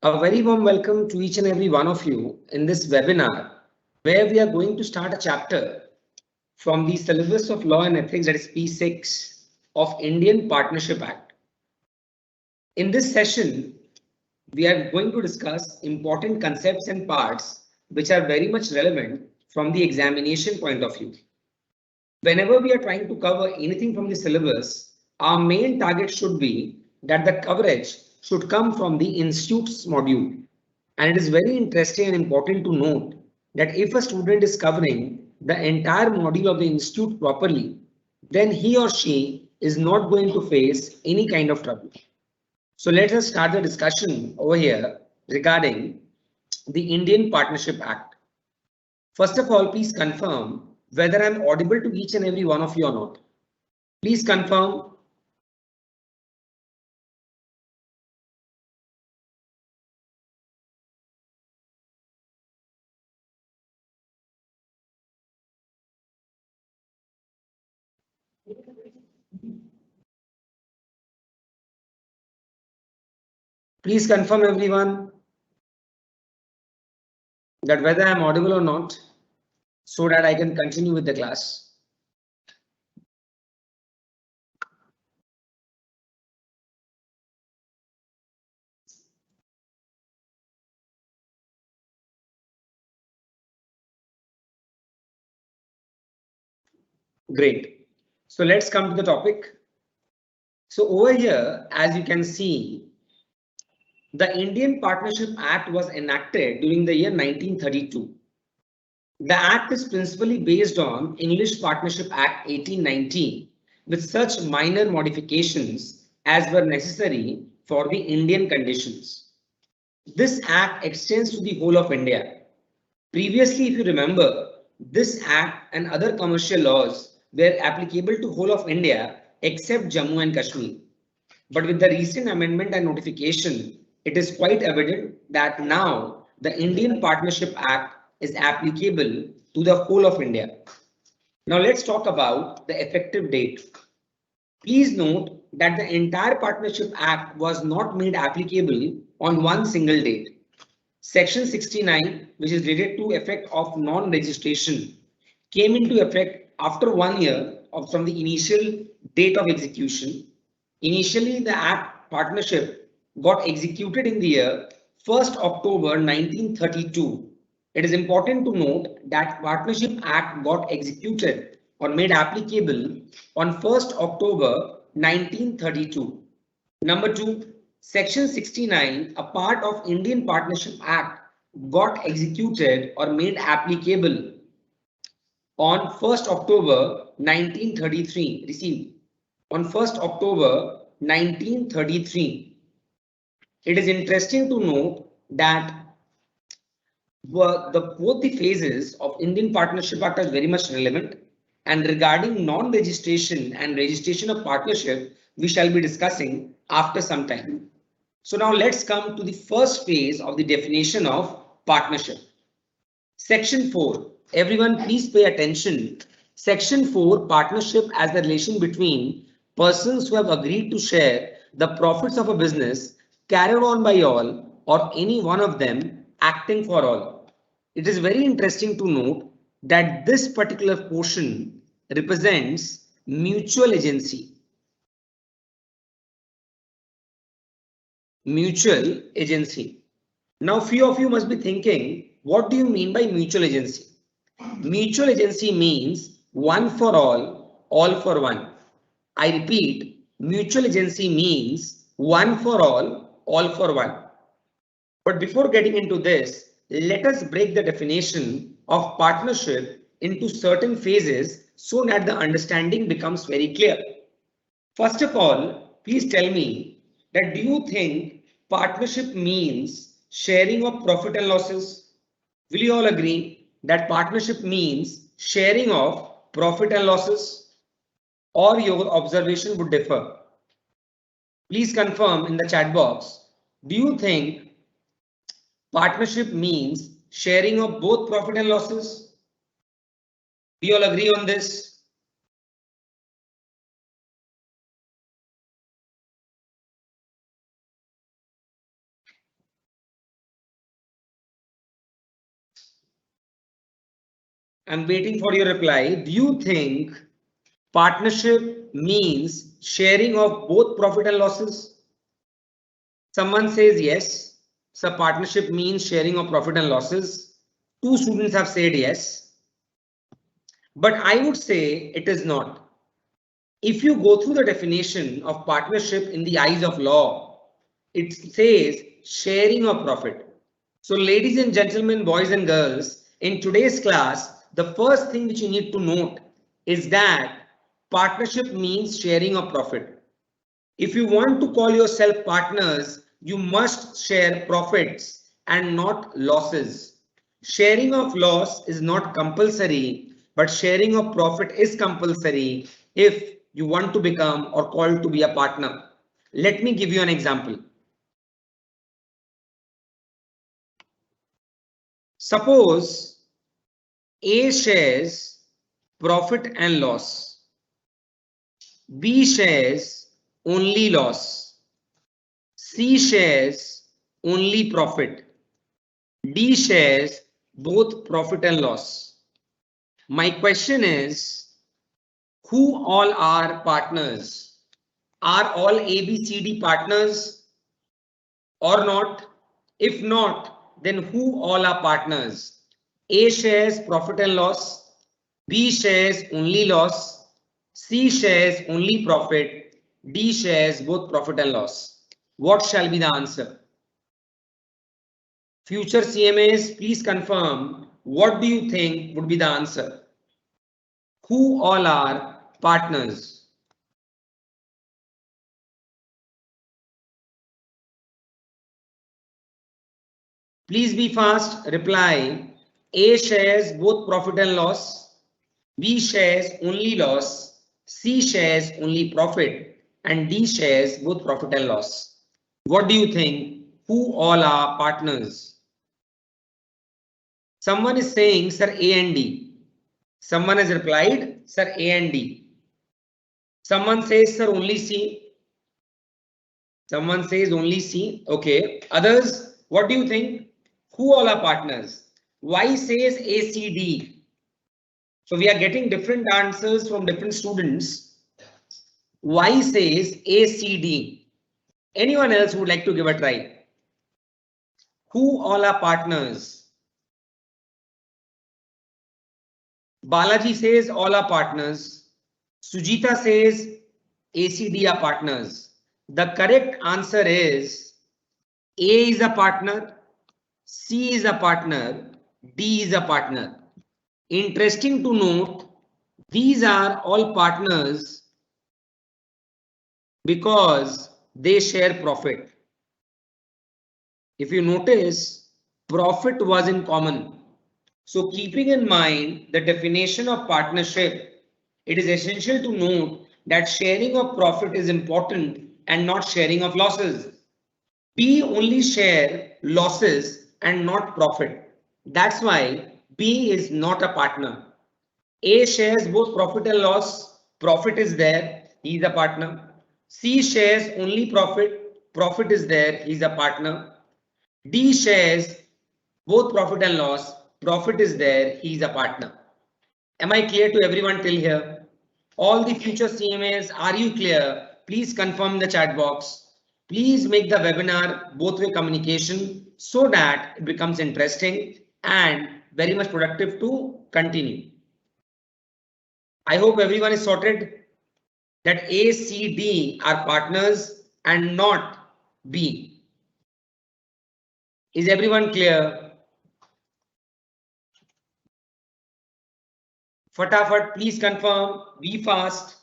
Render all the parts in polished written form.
A very warm welcome to each and every one of you in this webinar, where we are going to start a chapter from the syllabus of law and ethics, that is P6 of Indian Partnership Act. In this session, we are going to discuss important concepts and parts which are very much relevant from the examination point of view. Whenever we are trying to cover anything from the syllabus, our main target should be that the coverage should come from the institute's module. And it is very interesting and important to note that if a student is covering the entire module of the institute properly, then he or she is not going to face any kind of trouble. So let us start the discussion over here regarding the Indian Partnership Act. First of all, please confirm whether I'm audible to each and every one of you or not. Please confirm. Please confirm everyone that whether I'm audible or not, so that I can continue with the class. Great. So let's come to the topic. So over here, as you can see, the Indian Partnership Act was enacted during the year 1932. The Act is principally based on English Partnership Act 1890 with such minor modifications as were necessary for the Indian conditions. This Act extends to the whole of India. Previously, if you remember, this Act and other commercial laws were applicable to whole of India except Jammu and Kashmir. But with the recent amendment and notification, it is quite evident that now the Indian Partnership Act is applicable to the whole of India. Now let's talk about the effective date. Please note that the entire Partnership Act was not made applicable on one single date. Section 69, which is related to effect of non-registration, came into effect after 1 year from the initial date of execution. Initially, the Act partnership got executed in the year 1st October 1932. It is important to note that Partnership Act got executed or made applicable on 1st October 1932. Number 2, Section 69, a part of Indian Partnership Act, got executed or made applicable on 1st October 1933. Received on 1st October 1933. It is interesting to note that both the phases of Indian Partnership Act are very much relevant, and regarding non-registration and registration of partnership, we shall be discussing after some time. So now let's come to the first phase of the definition of partnership. Section 4. Everyone please pay attention. Section 4, partnership as the relation between persons who have agreed to share the profits of a business carried on by all or any one of them acting for all. It is very interesting to note that this particular portion represents mutual agency. Mutual agency. Now, few of you must be thinking, what do you mean by mutual agency? Mutual agency means one for all for one. I repeat, mutual agency means one for all for one. But before getting into this, let us break the definition of partnership into certain phases so that the understanding becomes very clear. First of all, please tell me that do you think partnership means sharing of profit and losses? Will you all agree that partnership means sharing of profit and losses, or your observation would differ? Please confirm in the chat box. Do you think partnership means sharing of both profit and losses? Do you all agree on this? I'm waiting for your reply. Do you think partnership means sharing of both profit and losses? Someone says yes. So partnership means sharing of profit and losses. 2 students have said yes. But I would say it is not. If you go through the definition of partnership in the eyes of law, it says sharing of profit. So ladies and gentlemen, boys and girls, in today's class, the first thing which you need to note is that partnership means sharing of profit. If you want to call yourself partners, you must share profits and not losses. Sharing of loss is not compulsory, but sharing of profit is compulsory if you want to become or called to be a partner. Let me give you an example. Suppose A shares profit and loss. B shares only loss. C shares only profit. D shares both profit and loss. My question is, who all are partners? Are all A, B, C, D partners or not? If not, then who all are partners? A shares profit and loss. B shares only loss. C shares only profit. D shares both profit and loss. What shall be the answer? Future CMAs, please confirm. What do you think would be the answer? Who all are partners? Please be fast. Reply. A shares both profit and loss. B shares only loss. C shares only profit. And D shares both profit and loss. What do you think? Who all are partners? Someone is saying, sir, A and D. Someone has replied, sir, A and D. Someone says, sir, only C. Someone says only C. Okay. Others, what do you think? Who all are partners? Y says ACD. So we are getting different answers from different students. Y says ACD. Anyone else would like to give a try? Who all are partners? Balaji says all are partners. Sujita says ACD are partners. The correct answer is A is a partner, C is a partner, D is a partner. Interesting to note, these are all partners because they share profit. If you notice, profit was in common. So keeping in mind the definition of partnership, it is essential to note that sharing of profit is important and not sharing of losses. B only share losses and not profit. That's why B is not a partner. A shares both profit and loss. Profit is there. He is a partner. C shares only profit. Profit is there. He is a partner. D shares both profit and loss. Profit is there. He is a partner. Am I clear to everyone till here? All the future CMAs, are you clear? Please confirm in the chat box. Please make the webinar both way communication so that it becomes interesting and very much productive to continue. I hope everyone is sorted that A, C, D are partners and not B. Is everyone clear? Fatafat, please confirm. Be fast.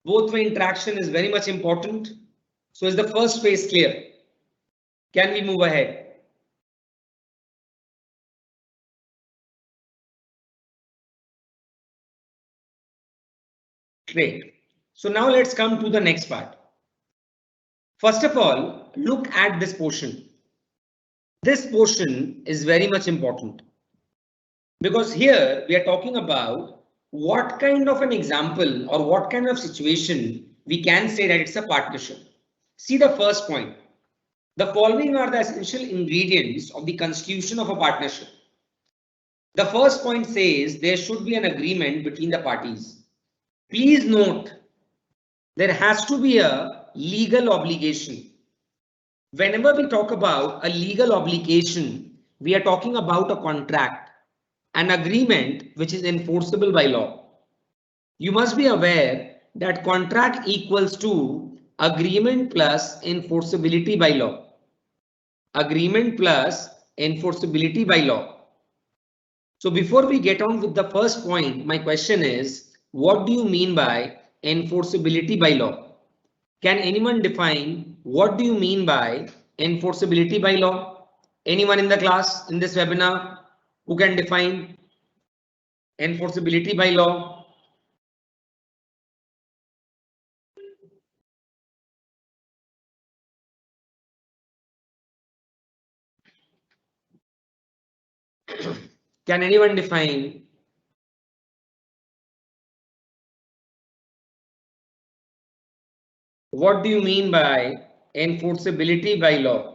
Both way interaction is very much important. So is the first phase clear? Can we move ahead? Great. So now let's come to the next part. First of all, look at this portion. This portion is very much important because here we are talking about what kind of an example or what kind of situation we can say that it's a partnership. See the first point. The following are the essential ingredients of the constitution of a partnership. The first point says there should be an agreement between the parties. Please note, there has to be a legal obligation. Whenever we talk about a legal obligation, we are talking about a contract, an agreement which is enforceable by law. You must be aware that contract equals to agreement plus enforceability by law. Agreement plus enforceability by law. So before we get on with the first point, my question is, what do you mean by enforceability by law? Can anyone define what do you mean by enforceability by law? Anyone in the class in this webinar who can define enforceability by law? Can anyone define? What do you mean by enforceability by law?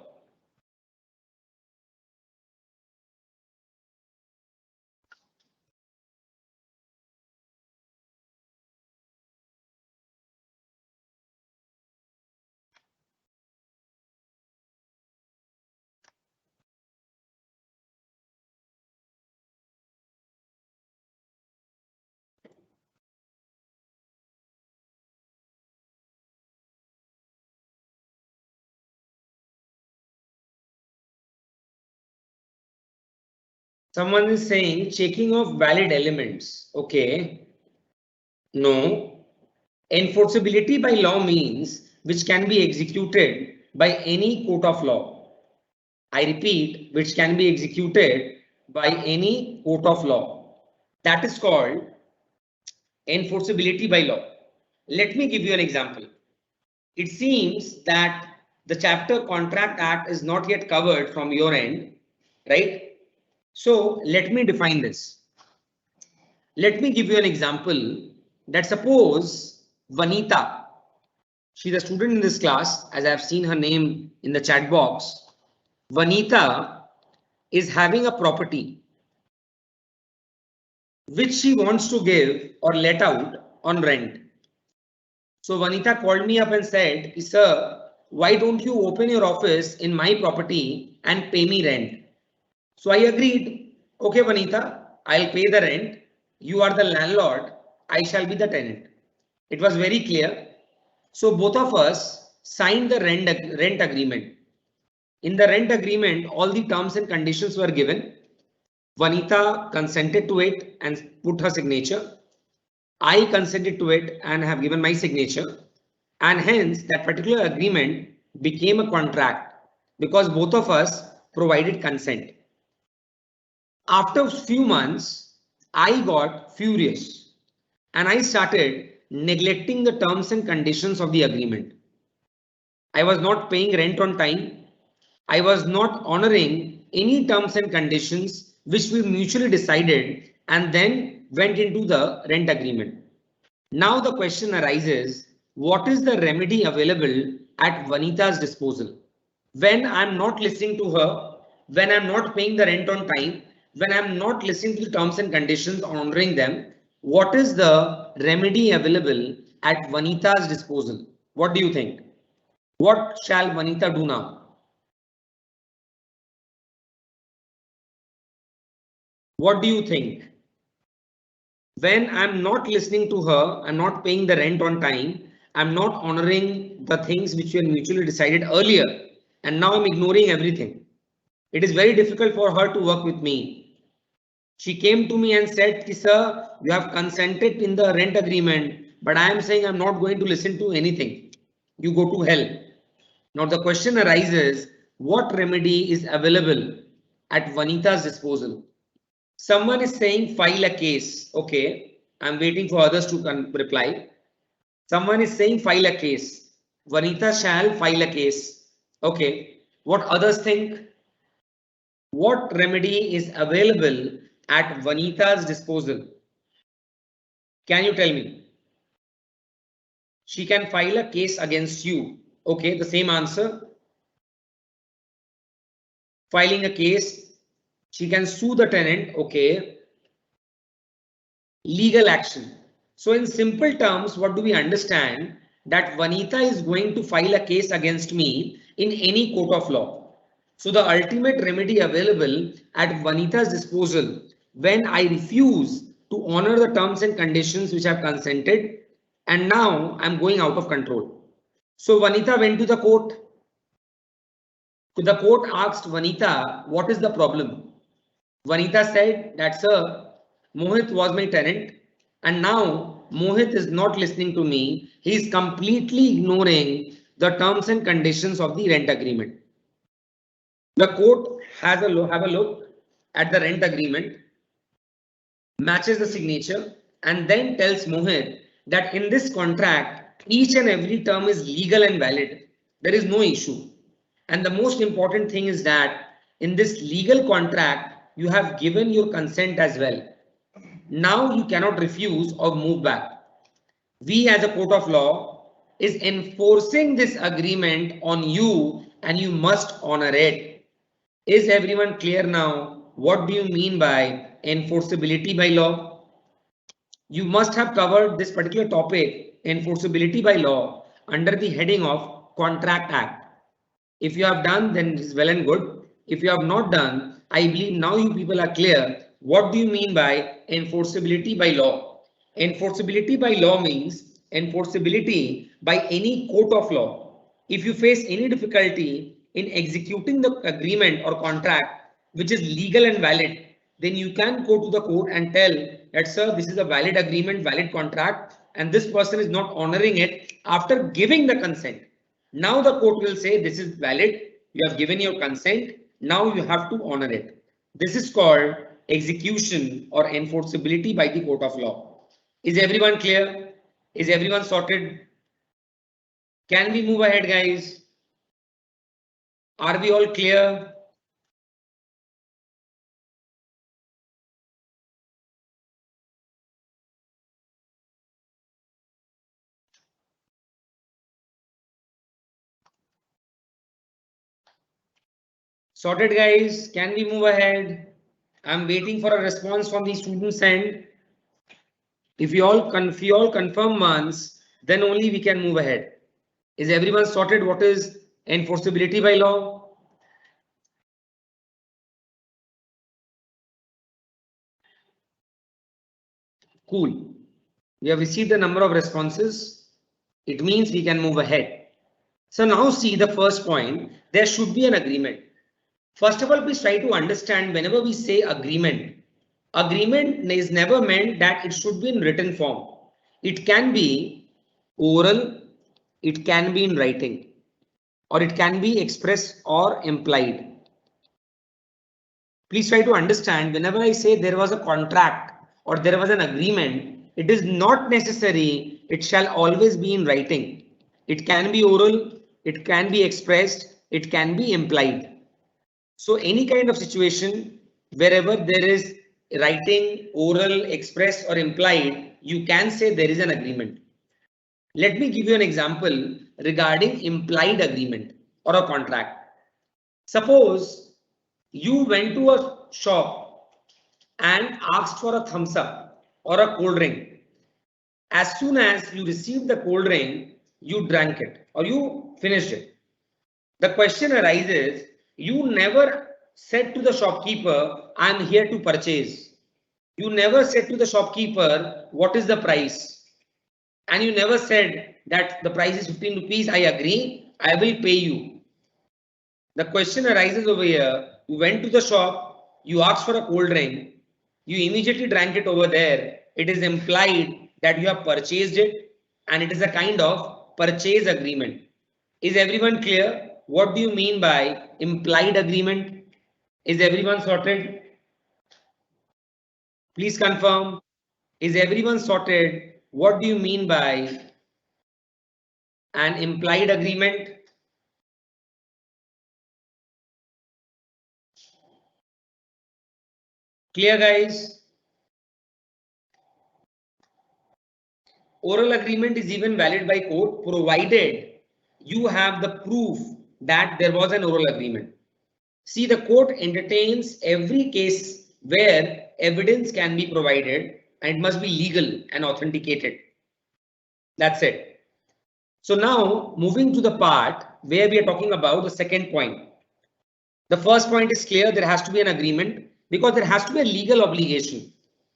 Someone is saying checking of valid elements. Okay. No. Enforceability by law means which can be executed by any court of law. I repeat, which can be executed by any court of law. That is called enforceability by law. Let me give you an example. It seems that the chapter Contract Act is not yet covered from your end, right? So let me define this. Let me give you an example that suppose Vanita, she's a student in this class, as I have seen her name in the chat box. Vanita is having a property which she wants to give or let out on rent. So Vanita called me up and said, sir, why don't you open your office in my property and pay me rent? So I agreed. Okay, Vanita, I'll pay the rent. You are the landlord. I shall be the tenant. It was very clear. So both of us signed the rent agreement. In the rent agreement, all the terms and conditions were given. Vanita consented to it and put her signature. I consented to it and have given my signature. And hence that particular agreement became a contract because both of us provided consent. After a few months, I got furious and I started neglecting the terms and conditions of the agreement. I was not paying rent on time. I was not honoring any terms and conditions which we mutually decided and then went into the rent agreement. Now the question arises, what is the remedy available at Vanita's disposal? When I'm not listening to her, when I'm not paying the rent on time, when I'm not listening to the terms and conditions, honoring them, what is the remedy available at Vanita's disposal? What do you think? What shall Vanita do now? What do you think? When I'm not listening to her, I'm not paying the rent on time, I'm not honoring the things which were mutually decided earlier, and now I'm ignoring everything. It is very difficult for her to work with me. She came to me and said, sir, you have consented in the rent agreement, but I am saying I'm not going to listen to anything. You go to hell. Now the question arises, what remedy is available at Vanita's disposal? Someone is saying file a case. Okay, I'm waiting for others to reply. Someone is saying file a case. Vanita shall file a case. Okay, what others think? What remedy is available at Vanita's disposal? Can you tell me? She can file a case against you. Okay, the same answer. filing a case. She can sue the tenant. Okay. Legal action. So in simple terms, what do we understand? That Vanitha is going to file a case against me in any court of law. So the ultimate remedy available at Vanitha's disposal when I refuse to honor the terms and conditions which I've consented, and now I'm going out of control. So Vanitha went to the court. The court asked Vanitha, what is the problem? Vanitha said that, sir, Mohit was my tenant and now Mohit is not listening to me. He is completely ignoring the terms and conditions of the rent agreement. The court have a look at the rent agreement, matches the signature, and then tells Mohit that in this contract, each and every term is legal and valid. There is no issue. And the most important thing is that in this legal contract, you have given your consent as well. Now you cannot refuse or move back. We as a court of law is enforcing this agreement on you and you must honor it. Is everyone clear now? What do you mean by enforceability by law? You must have covered this particular topic, enforceability by law, under the heading of Contract Act. If you have done, then it is well and good. If you have not done, I believe now you people are clear. What do you mean by enforceability by law? Enforceability by law means enforceability by any court of law. If you face any difficulty in executing the agreement or contract which is legal and valid, then you can go to the court and tell that, sir, this is a valid agreement, valid contract, and this person is not honoring it after giving the consent. Now the court will say this is valid, you have given your consent, now you have to honor it. This is called execution or enforceability by the court of law. Is everyone clear? Is everyone sorted? Can we move ahead, guys? Are we all clear? Sorted, guys? Can we move ahead? I'm waiting for a response from the students end. If you all confirm once, then only we can move ahead. Is everyone sorted? What is enforceability by law? Cool. We have received a number of responses. It means we can move ahead. So now see the first point. There should be an agreement. First of all, please try to understand whenever we say agreement, agreement is never meant that it should be in written form. It can be oral, it can be in writing, or it can be expressed or implied. Please try to understand whenever I say there was a contract or there was an agreement, it is not necessary it shall always be in writing. It can be oral, it can be expressed, it can be implied. So any kind of situation wherever there is writing, oral, expressed or implied, you can say there is an agreement. Let me give you an example regarding implied agreement or a contract. Suppose you went to a shop and asked for a thumbs up or a cold drink. As soon as you received the cold drink, you drank it or you finished it. The question arises, you never said to the shopkeeper, I am here to purchase. You never said to the shopkeeper, what is the price? And you never said that the price is 15 rupees. I agree, I will pay you. The question arises over here. You went to the shop, you asked for a cold drink, you immediately drank it over there. It is implied that you have purchased it and it is a kind of purchase agreement. Is everyone clear? What do you mean by implied agreement? Is everyone sorted? Please confirm. Is everyone sorted? What do you mean by an implied agreement? Clear, guys? Oral agreement is even valid by court provided you have the proof that there was an oral agreement. See, the court entertains every case where evidence can be provided and it must be legal and authenticated. That's it. So now moving to the part where we are talking about the second point. The first point is clear, there has to be an agreement because there has to be a legal obligation.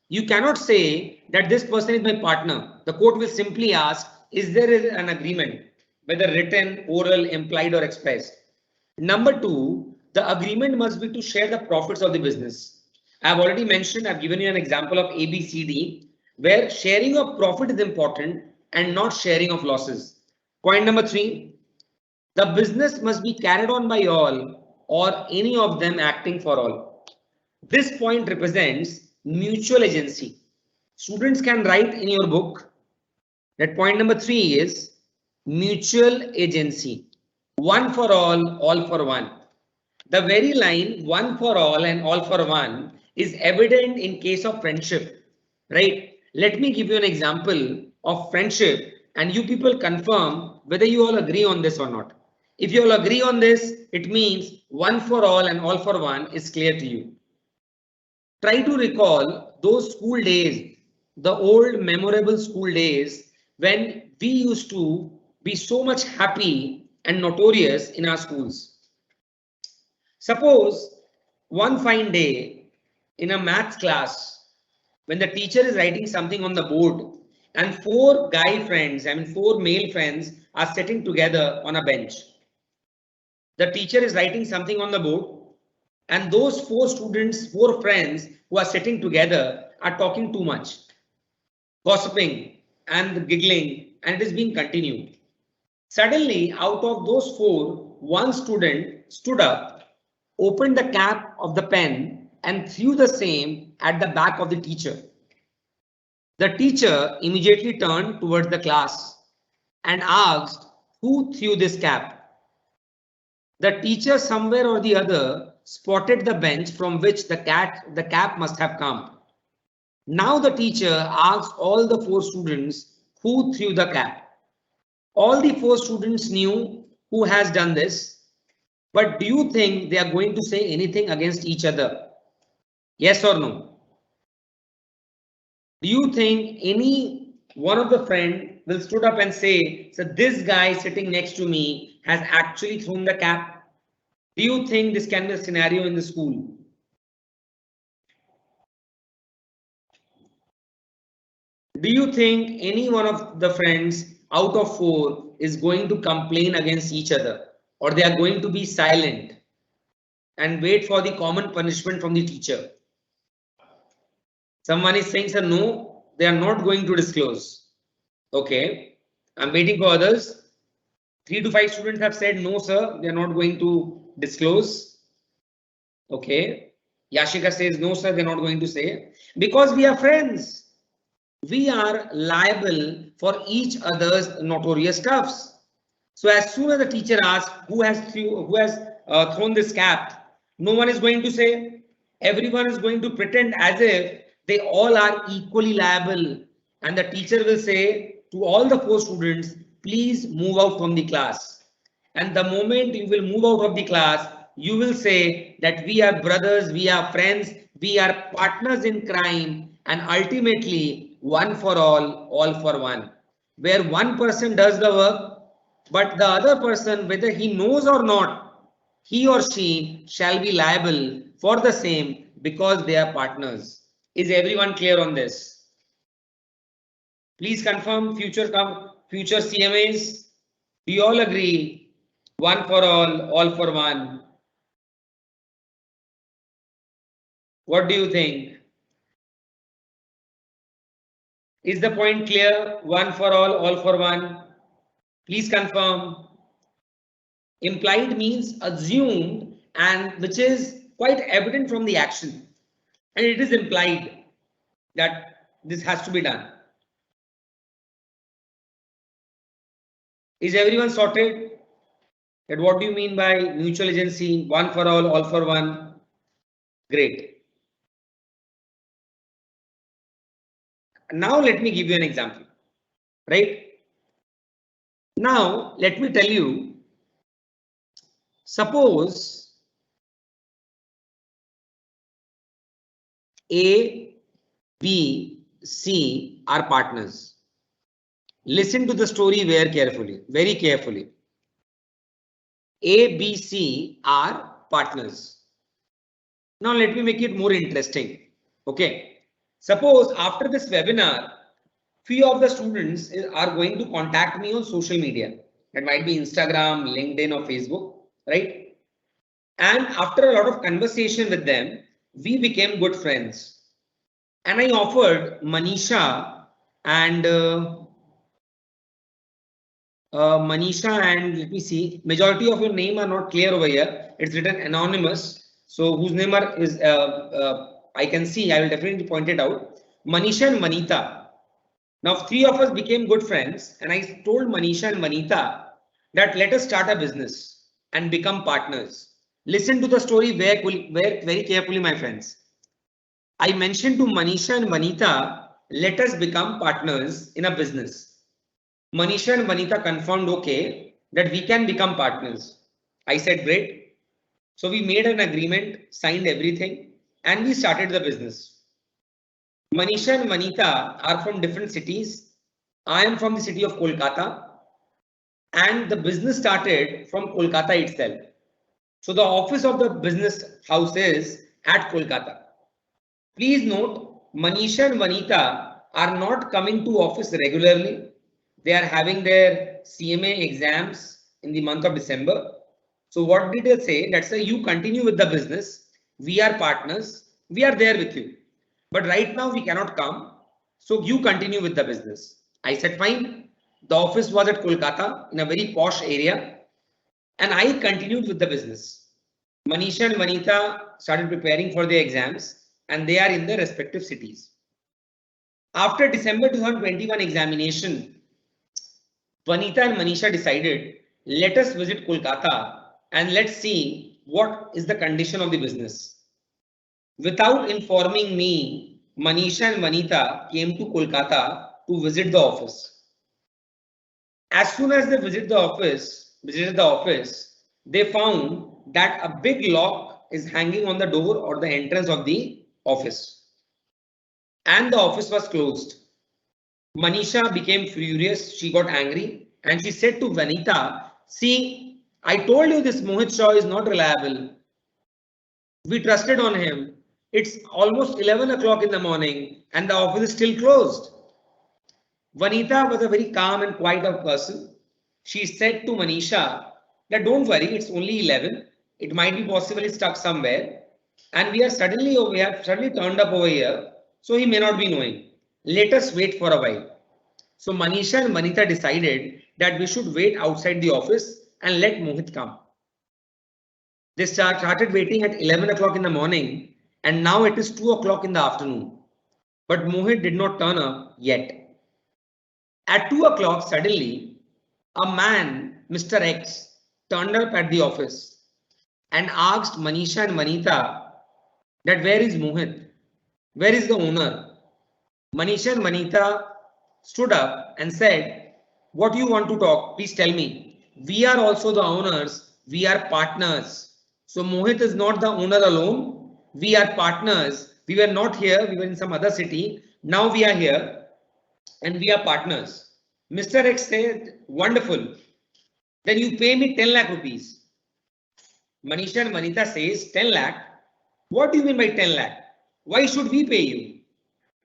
You cannot say that this person is my partner. The court will simply ask, is there an agreement, whether written, oral, implied or expressed? Number two, the agreement must be to share the profits of the business. I've already mentioned, I've given you an example of ABCD, where sharing of profit is important and not sharing of losses. Point number three, the business must be carried on by all or any of them acting for all. This point represents mutual agency. Students can write in your book that point number three is mutual agency. One for all for one. The very line one for all and all for one is evident in case of friendship, right? Let me give you an example of friendship and you people confirm whether you all agree on this or not. If you all agree on this, it means one for all and all for one is clear to you. Try to recall those school days, the old memorable school days when we used to be so much happy and notorious in our schools. Suppose one fine day in a maths class, when the teacher is writing something on the board and four male friends are sitting together on a bench. The teacher is writing something on the board and those four friends who are sitting together are talking too much, gossiping and giggling, and it is being continued. Suddenly, out of those four, one student stood up, opened the cap of the pen and threw the same at the back of the teacher. The teacher immediately turned towards the class and asked, who threw this cap? The teacher somewhere or the other spotted the bench from which the cap must have come. Now the teacher asked all the four students who threw the cap. All the four students knew who has done this, but do you think they are going to say anything against each other? Yes or no? Do you think any one of the friend will stood up and say, so this guy sitting next to me has actually thrown the cap? Do you think this can be a scenario in the school? Do you think any one of the friends out of four is going to complain against each other, or they are going to be silent and wait for the common punishment from the teacher? Someone is saying, sir, no, they are not going to disclose. Okay, I'm waiting for others. 3 to 5 students have said no, sir, they are not going to disclose. Okay, Yashika says no, sir, they're not going to say because we are friends. We are liable for each other's notorious stuffs. So as soon as the teacher asks who has thrown this cap, no one is going to say. Everyone is going to pretend as if they all are equally liable, and the teacher will say to all the four students, please move out from the class. And the moment you will move out of the class, you will say that we are brothers, we are friends, we are partners in crime, and ultimately one for all for one, where one person does the work, but the other person, whether he knows or not, he or she shall be liable for the same because they are partners. Is everyone clear on this? Please confirm future CMAs. Do you all agree? One for all for one. What do you think? Is the point clear? One for all for one. Please confirm. Implied means assumed, and which is quite evident from the action. And it is implied that this has to be done. Is everyone sorted? That what do you mean by mutual agency? One for all for one. Great. Now let me give you an example. Right? Now let me tell you. Suppose A, B, C are partners. Listen to the story very carefully. A, B, C are partners. Now let me make it more interesting. Okay. Suppose after this webinar, few of the students are going to contact me on social media. That might be Instagram, LinkedIn or Facebook, right? And after a lot of conversation with them, we became good friends. And I offered Manisha and let me see, majority of your name are not clear over here. It's written anonymous. So whose name is I can see, I will definitely point it out. Manisha and Manita. Now three of us became good friends and I told Manisha and Manita that let us start a business and become partners. Listen to the story very carefully, my friends. I mentioned to Manisha and Manita, let us become partners in a business. Manisha and Manita confirmed okay that we can become partners. I said great. So we made an agreement, signed everything, and we started the business. Manisha and Manita are from different cities. I am from the city of Kolkata, and the business started from Kolkata itself. So the office of the business house is at Kolkata. Please note, Manisha and Manita are not coming to office regularly. They are having their CMA exams in the month of December. So what did they say? Let's say you continue with the business. We are partners. We are there with you. But right now we cannot come. So you continue with the business. I said fine. The office was at Kolkata in a very posh area. And I continued with the business. Manisha and Manita started preparing for their exams and they are in their respective cities. After December 2021 examination, Vanita and Manisha decided, let us visit Kolkata and let's see what is the condition of the business. Without informing me, Manisha and Vanita came to Kolkata to visit the office. As soon as they visited the office, they found that a big lock is hanging on the door or the entrance of the office. And the office was closed. Manisha became furious. She got angry and she said to Vanita, see, I told you this Mohit Shaw is not reliable. We trusted on him. It's almost 11 o'clock in the morning and the office is still closed. Vanita was a very calm and quiet person. She said to Manisha that don't worry, it's only 11. It might be possibly stuck somewhere. And we have suddenly turned up over here. So he may not be knowing. Let us wait for a while. So Manisha and Manita decided that we should wait outside the office and let Mohit come. They started waiting at 11 o'clock in the morning and now it is 2 o'clock in the afternoon. But Mohit did not turn up yet. At 2 o'clock, suddenly, a man, Mr. X, turned up at the office and asked Manisha and Manita that where is Mohit? Where is the owner? Manisha and Manita stood up and said, what do you want to talk? Please tell me. We are also the owners. We are partners. So Mohit is not the owner alone. We are partners. We were not here. We were in some other city. Now we are here. And we are partners. Mr. X said, wonderful. Then you pay me 10 lakh rupees. Manisha and Manita says 10 lakh. What do you mean by 10 lakh? Why should we pay you?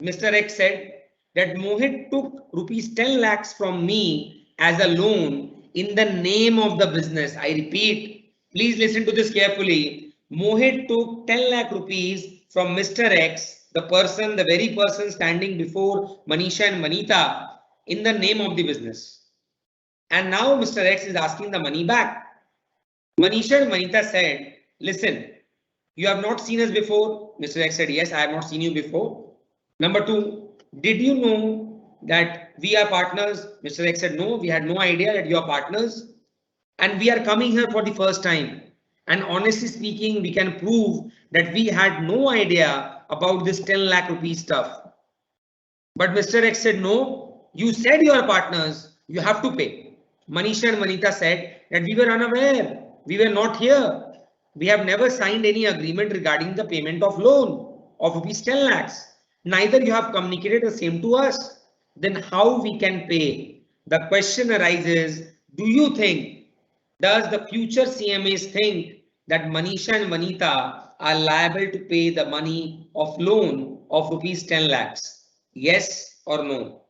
Mr. X said that Mohit took rupees 10 lakhs from me as a loan in the name of the business. I repeat, please listen to this carefully. Mohit took 10 lakh rupees from Mr. X, the very person standing before Manisha and Manita in the name of the business. And now Mr. X is asking the money back. Manisha and Manita said, listen, you have not seen us before. Mr. X said, yes, I have not seen you before. Number two, did you know that we are partners? Mr. X said, no, we had no idea that you are partners. And we are coming here for the first time. And honestly speaking, we can prove that we had no idea about this 10 lakh rupees stuff. But Mr. X said, no, you said you are partners, you have to pay. Manisha and Manita said that we were unaware, we were not here. We have never signed any agreement regarding the payment of loan. of rupees 10 lakhs. Neither you have communicated the same to us. Then how we can pay? The question arises, do you think, does the future CMAs think that Manisha and Vanita are liable to pay the money of loan of rupees 10 lakhs? Yes or no?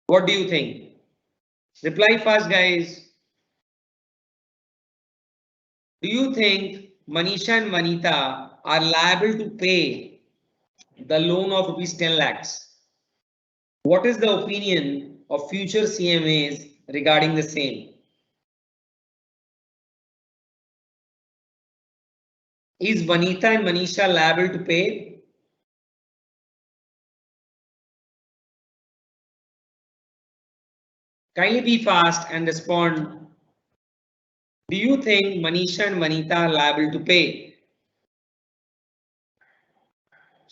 What do you think? Reply fast, guys. Do you think Manisha and Vanita are liable to pay the loan of rupees 10 lakhs? What is the opinion of future CMAs regarding the same? Is Vanita and Manisha liable to pay? Kindly be fast and respond. Do you think Manisha and Vanita are liable to pay?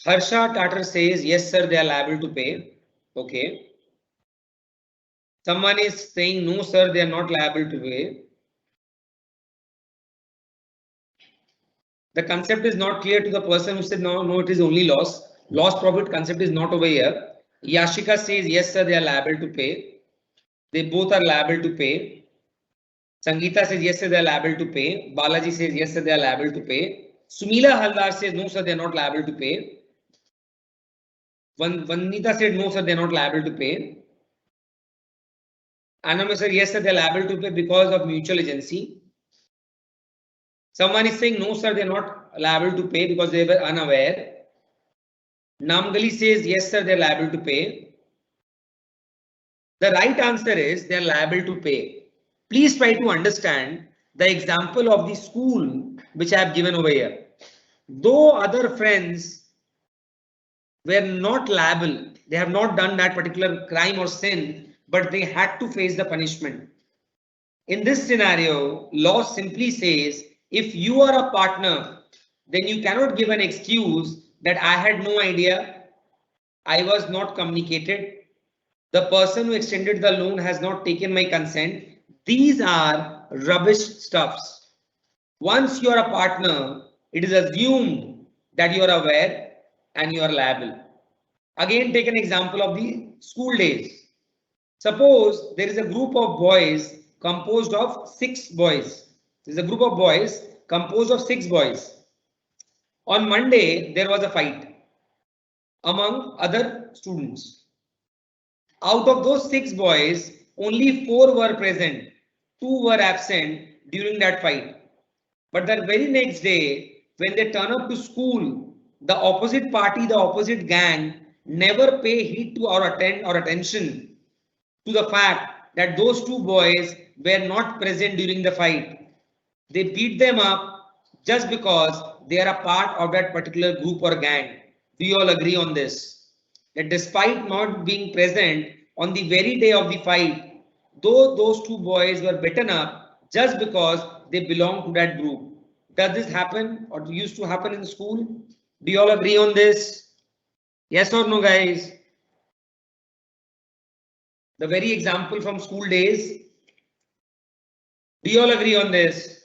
Harsha Tatar says, yes, sir, they are liable to pay. Okay. Someone is saying, no, sir, they are not liable to pay. The concept is not clear to the person who said, no, it is only loss. Loss profit concept is not over here. Yashika says, yes, sir, they are liable to pay. They both are liable to pay. Sangeeta says, yes, sir, they are liable to pay. Balaji says, yes, sir, they are liable to pay. Sumila Haldar says, no, sir, they are not liable to pay. Vanita said, no, sir, they are not liable to pay. Anam said, yes, sir, they are liable to pay because of mutual agency. Someone is saying, no, sir, they are not liable to pay because they were unaware. Namgali says, yes, sir, they are liable to pay. The right answer is they are liable to pay. Please try to understand the example of the school which I have given over here. Though other friends were not liable, they have not done that particular crime or sin, but they had to face the punishment. In this scenario, law simply says, if you are a partner, then you cannot give an excuse that I had no idea, I was not communicated, the person who extended the loan has not taken my consent. These are rubbish stuffs. Once you are a partner, it is assumed that you are aware and you are liable. Again, take an example of the school days. Suppose there is a group of boys composed of 6 boys. There is a group of boys composed of 6 boys. On Monday, there was a fight among other students. Out of those 6 boys, only 4 were present, 2 were absent during that fight. But the very next day, when they turn up to school, the opposite party, the opposite gang, never pay heed to or attention to the fact that those 2 boys were not present during the fight. They beat them up just because they are a part of that particular group or gang. We all agree on this. That despite not being present on the very day of the fight, though those 2 boys were beaten up just because they belong to that group. Does this happen or used to happen in school? Do you all agree on this? Yes or no, guys? The very example from school days. Do you all agree on this?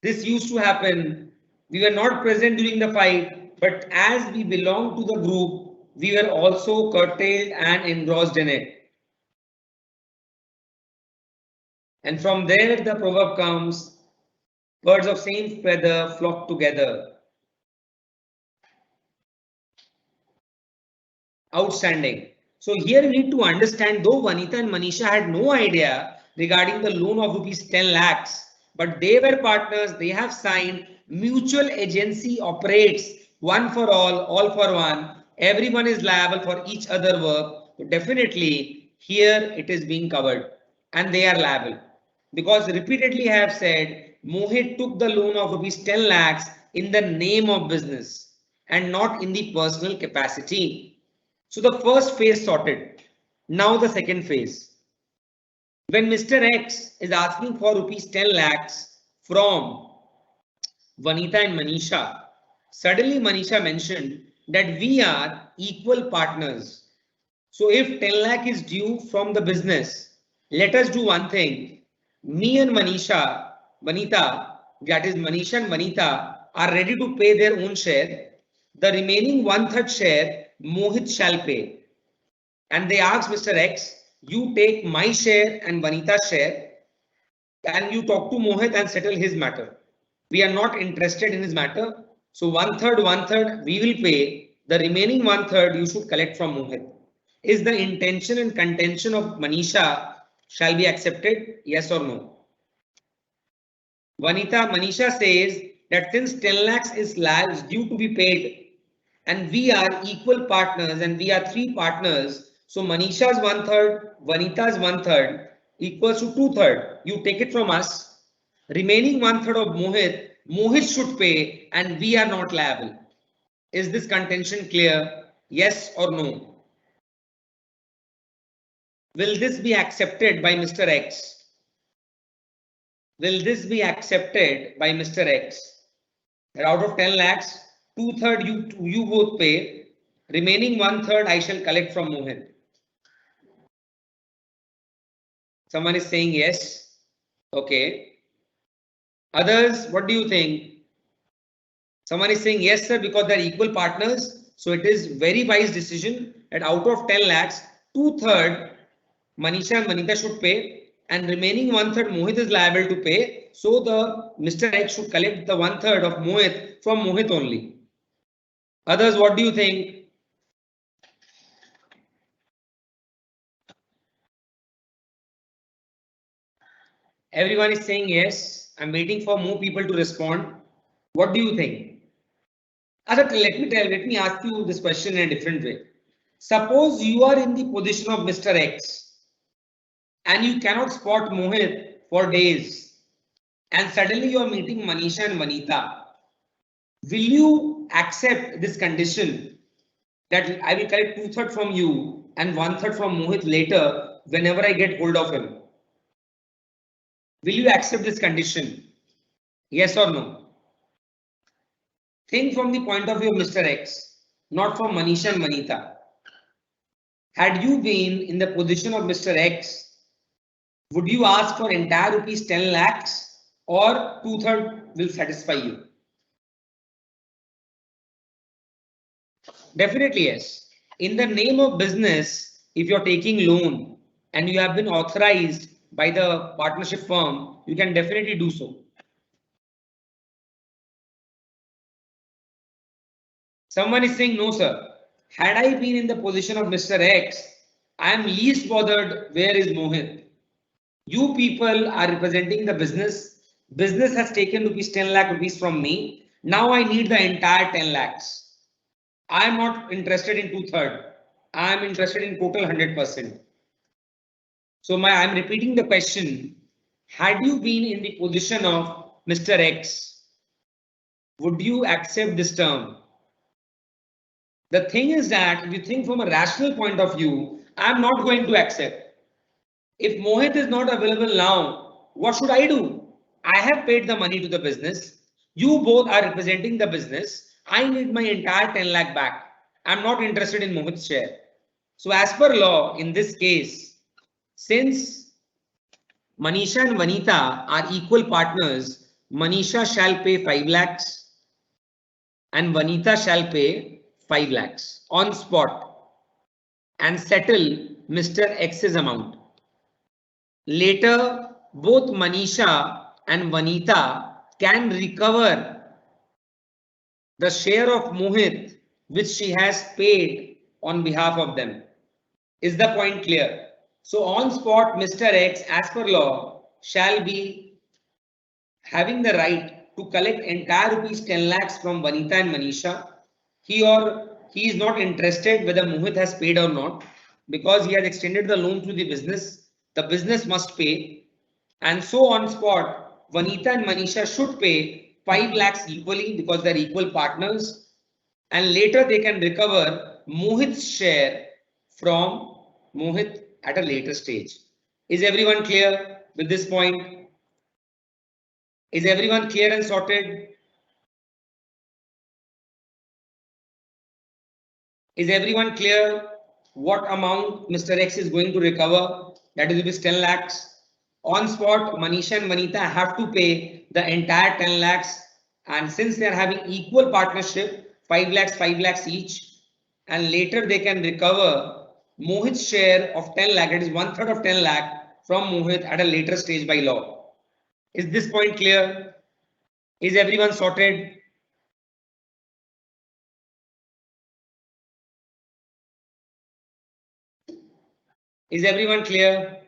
This used to happen. We were not present during the fight, but as we belong to the group, we were also curtailed and engrossed in it. And from there the proverb comes, birds of same feather flock together. Outstanding. So here we need to understand, though Vanita and Manisha had no idea regarding the loan of rupees 10 lakhs, but they were partners, they have signed, mutual agency operates, one for all for one, everyone is liable for each other work. So definitely here it is being covered and they are liable. Because repeatedly I have said, Mohit took the loan of rupees 10 lakhs in the name of business and not in the personal capacity. So the first phase sorted. Now the second phase. When Mr. X is asking for rupees 10 lakhs from Vanita and Manisha, suddenly Manisha mentioned that we are equal partners. So if 10 lakh is due from the business, let us do one thing. Me and Vanita, that is Manisha and Vanita, are ready to pay their own share. the remaining 1/3 share Mohit shall pay. And they asked Mr. X, you take my share and Vanita's share and you talk to Mohit and settle his matter. We are not interested in his matter. So 1/3 we will pay. The remaining 1/3 you should collect from Mohit. Is the intention and contention of Manisha shall be accepted? Yes or no? Manisha says that since 10 lakhs is due to be paid and we are equal partners and we are 3 partners. So Manisha's 1/3, Vanita's 1/3 equals to 2/3. You take it from us. Remaining 1/3 of Mohit should pay and we are not liable. Is this contention clear? Yes or no? Will this be accepted by Mr. X? Will this be accepted by Mr. X? That out of 10 lakhs, 2/3 you both pay. Remaining 1/3 I shall collect from Mohit. Someone is saying yes. Okay. Others, what do you think? Someone is saying yes, sir, because they're equal partners. So it is very wise decision that out of 10 lakhs, 2/3 Manisha and Vanita should pay and remaining 1/3 Mohit is liable to pay. So the Mr. X should collect the 1/3 of Mohit from Mohit only. Others, what do you think? Everyone is saying yes. I'm waiting for more people to respond. What do you think? Let me ask you this question in a different way. Suppose you are in the position of Mr. X and you cannot spot Mohit for days and suddenly you are meeting Manisha and Vanita. Will you accept this condition that I will collect 2/3 from you and 1/3 from Mohit later whenever I get hold of him? Will you accept this condition? Yes or no? Think from the point of view of Mr. X, not from Manisha and Vanita. Had you been in the position of Mr. X, would you ask for entire rupees 10 lakhs or 2/3 will satisfy you? Definitely yes. In the name of business, if you're taking loan and you have been authorized by the partnership firm, you can definitely do so. Someone is saying no, sir. Had I been in the position of Mr. X, I am least bothered where is Mohit. You people are representing the business. Business has taken rupees 10 lakh rupees from me. Now I need the entire 10 lakhs. I am not interested in 2/3. I am interested in total 100%. So I am repeating the question. Had you been in the position of Mr. X, would you accept this term? The thing is that if you think from a rational point of view, I am not going to accept. If Mohit is not available now, what should I do? I have paid the money to the business. You both are representing the business. I need my entire 10 lakh back. I'm not interested in Mohit's share. So as per law, in this case, since Manisha and Vanita are equal partners, Manisha shall pay 5 lakhs and Vanita shall pay 5 lakhs on spot and settle Mr. X's amount. Later, both Manisha and Vanita can recover the share of Mohit which she has paid on behalf of them. Is the point clear? So on spot, Mr. X, as per law, shall be having the right to collect entire rupees 10 lakhs from Vanita and Manisha. He is not interested whether Mohit has paid or not because he has extended the loan to the business. The business must pay. And so on spot, Vanita and Manisha should pay 5 lakhs equally because they're equal partners. And later they can recover Mohit's share from Mohit at a later stage. Is everyone clear with this point? Is everyone clear and sorted? Is everyone clear what amount Mr. X is going to recover? That is rupees 10 lakhs. On spot, Manisha and Vanita have to pay the entire 10 lakhs. And since they are having equal partnership, 5 lakhs each, and later they can recover Mohit's share of 10 lakh, that is 1/3 of 10 lakh from Mohit at a later stage by law. Is this point clear? Is everyone sorted? Is everyone clear?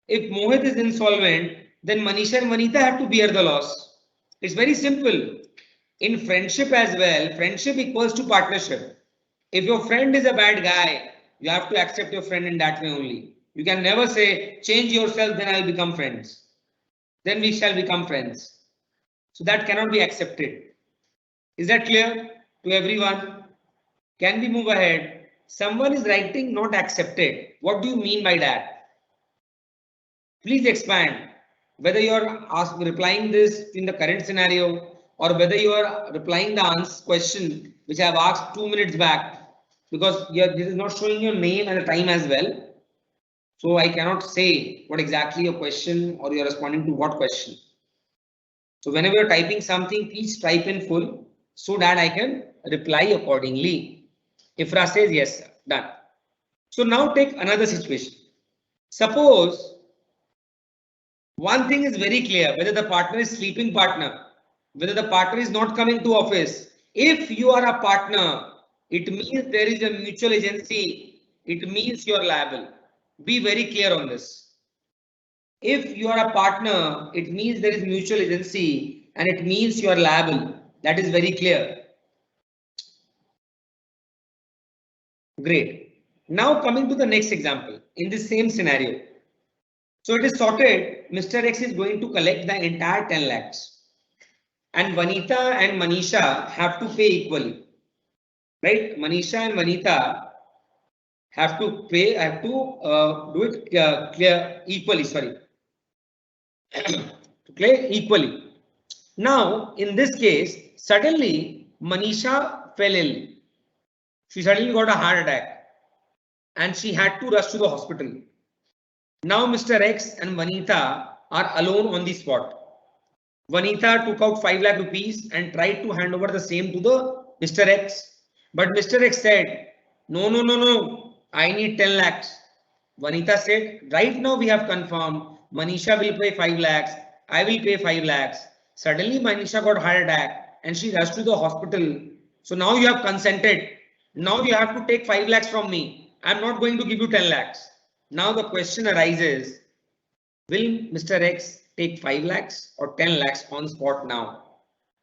If Mohit is insolvent, then Manisha and Vanita have to bear the loss. It's very simple. In friendship as well, friendship equals to partnership. If your friend is a bad guy, you have to accept your friend in that way only. You can never say, change yourself, then I'll become friends. Then we shall become friends. So that cannot be accepted. Is that clear to everyone? Can we move ahead? Someone is writing not accepted. What do you mean by that? Please expand. Whether you are replying this in the current scenario or whether you are replying the answer question which I have asked 2 minutes back, because this is not showing your name and the time as well. So I cannot say what exactly your question or you are responding to what question. So whenever you're typing something, please type in full so that I can reply accordingly. Ifra says yes, sir. Done. So now take another situation. Suppose one thing is very clear, whether the partner is sleeping partner, whether the partner is not coming to office. If you are a partner, it means there is a mutual agency. It means you are liable. Be very clear on this. If you are a partner, it means there is mutual agency and it means you are liable. That is very clear. Great. Now coming to the next example in the same scenario. So it is sorted. Mr. X is going to collect the entire 10 lakhs. And Vanita and Manisha have to pay equally. Right? Manisha and Vanita have to pay, have to do it clear equally, sorry. To play equally. Now, in this case, suddenly Manisha fell ill. She suddenly got a heart attack and she had to rush to the hospital. Now, Mr. X and Vanita are alone on the spot. Vanita took out 5 lakh rupees and tried to hand over the same to the Mr. X. But Mr. X said, no, no, no, no, I need 10 lakhs. Vanita said, right now we have confirmed Manisha will pay 5 lakhs, I will pay 5 lakhs. Suddenly Manisha got heart attack and she rushed to the hospital. So now you have consented. Now you have to take 5 lakhs from me. I'm not going to give you 10 lakhs. Now the question arises, will Mr. X take 5 lakhs or 10 lakhs on spot now?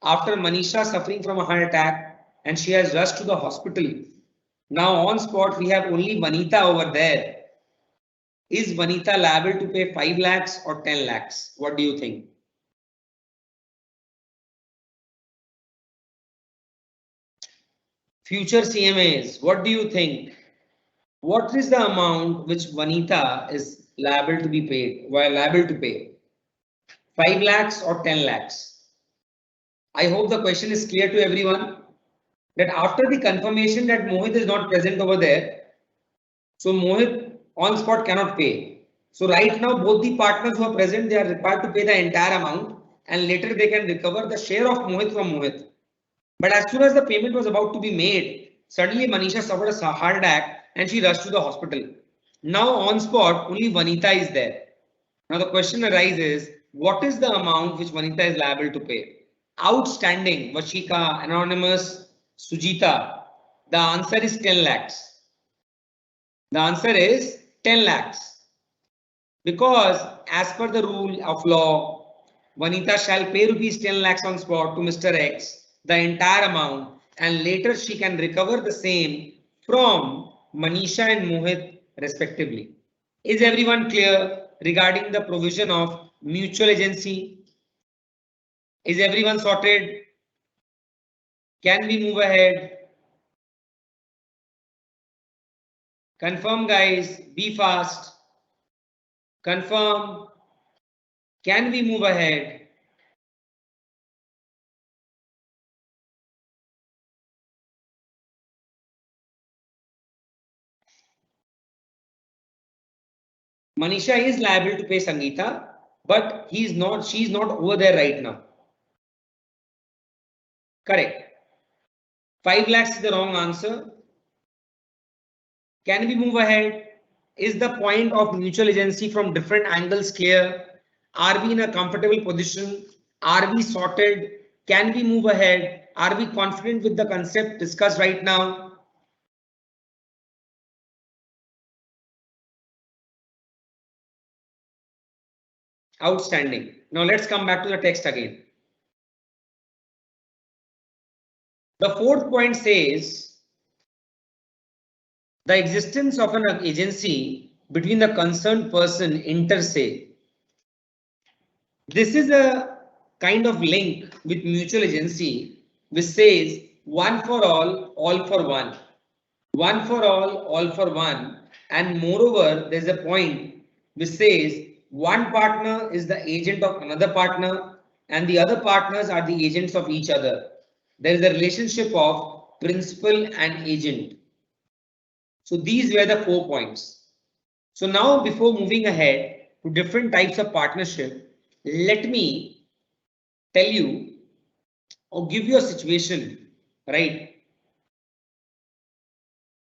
After Manisha suffering from a heart attack and she has rushed to the hospital. Now on spot we have only Vanita over there. Is Vanita liable to pay 5 lakhs or 10 lakhs? What do you think? Future CMAs, what do you think? What is the amount which Vanita is liable to be paid? Why liable to pay? 5 lakhs or 10 lakhs? I hope the question is clear to everyone. That after the confirmation that Mohit is not present over there, so Mohit on spot cannot pay. So right now both the partners who are present, they are required to pay the entire amount and later they can recover the share of Mohit from Mohit. But as soon as the payment was about to be made, suddenly Manisha suffered a heart attack and she rushed to the hospital. Now on spot only Vanita is there. Now the question arises, what is the amount which Vanita is liable to pay? Outstanding, Vashika, Anonymous, Sujita. The answer is 10 lakhs. The answer is 10 lakhs. Because as per the rule of law, Vanita shall pay rupees 10 lakhs on spot to Mr. X, the entire amount, and later she can recover the same from Manisha and Mohit respectively. Is everyone clear regarding the provision of mutual agency? Is everyone sorted? Can we move ahead? Confirm guys, be fast. Confirm. Can we move ahead? Manisha is liable to pay Sangeeta, but she is not over there right now. Correct. 5 lakhs is the wrong answer. Can we move ahead? Is the point of mutual agency from different angles clear? Are we in a comfortable position? Are we sorted? Can we move ahead? Are we confident with the concept discussed right now? Outstanding. Now let's come back to the text again. The fourth point says the existence of an agency between the concerned person inter se. This is a kind of link with mutual agency which says one for all for one. One for all for one. And moreover, there's a point which says one partner is the agent of another partner and the other partners are the agents of each other. There is a relationship of principal and agent. So these were the 4 points. So now before moving ahead to different types of partnership, let me tell you or give you a situation, right,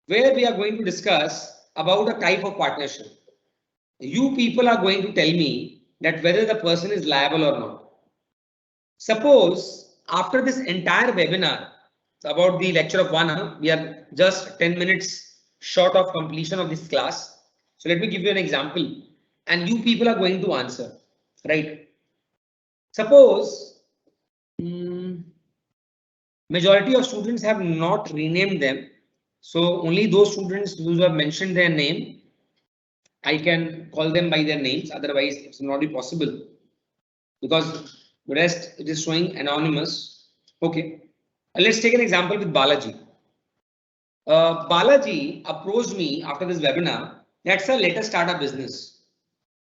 where we are going to discuss about a type of partnership. You people are going to tell me that whether the person is liable or not. Suppose after this entire webinar about the lecture of 1 hour, we are just 10 minutes short of completion of this class. So let me give you an example and you people are going to answer, right? Suppose majority of students have not renamed them. So only those students who have mentioned their name, I can call them by their names. Otherwise, it's not be possible because the rest it is showing anonymous. Okay, let's take an example with Balaji. Balaji approached me after this webinar. That's a let us start a business.